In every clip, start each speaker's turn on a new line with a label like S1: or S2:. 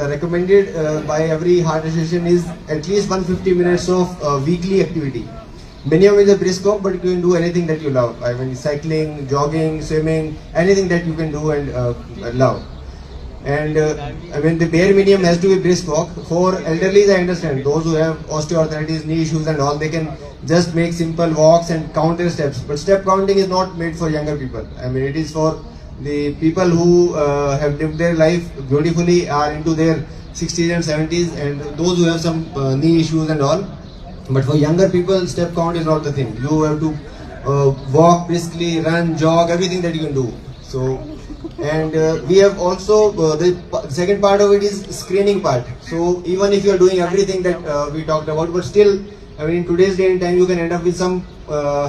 S1: recommended by every heart association is at least 150 minutes of weekly activity. Minimum is a brisk walk, but you can do anything that you love. I mean, cycling, jogging, swimming, anything that you can do and love. And I mean, the bare minimum has to be brisk walk. For elderly, I understand. Those who have osteoarthritis, knee issues and all, they can just make simple walks and count their steps. But step counting is not made for younger people. I mean, it is for the people who have lived their life beautifully, are into their 60s and 70s, and those who have some knee issues and all. But for younger people, step count is not the thing. You have to walk briskly, run, jog, everything that you can do. So, and we have also the second part of it is screening part. So even if you are doing everything that we talked about, but still, I mean, in today's day and time, you can end up with some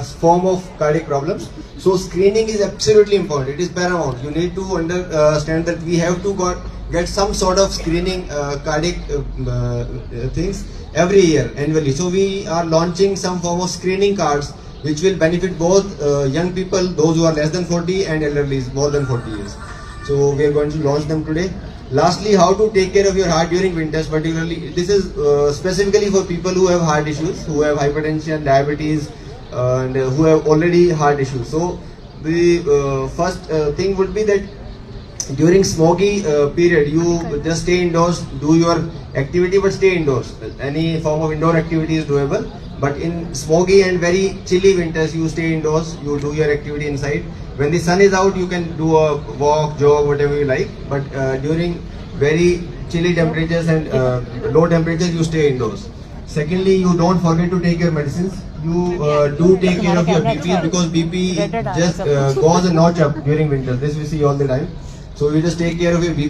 S1: form of cardiac problems. So screening is absolutely important. It is paramount. You need to understand that we have to get some sort of screening cardiac things every year annually. So we are launching some form of screening cards which will benefit both young people, those who are less than 40, and elderly more than 40 years. So we are going to launch them today. Lastly, how to take care of your heart during winters, particularly this is specifically for people who have heart issues, who have hypertension, diabetes, and who have already heart issues. So the first thing would be that during smoky period, you just stay indoors, do your activity, but stay indoors. Any form of indoor activity is doable. But in smoky and very chilly winters, you stay indoors, you do your activity inside. When the sun is out, you can do a walk, jog, whatever you like. But during very chilly temperatures and low temperatures, you stay indoors. Secondly, you don't forget to take your medicines. You do take care of your BP, because BP just goes a notch up during winter. This we see all the time. So you just take care of your BP.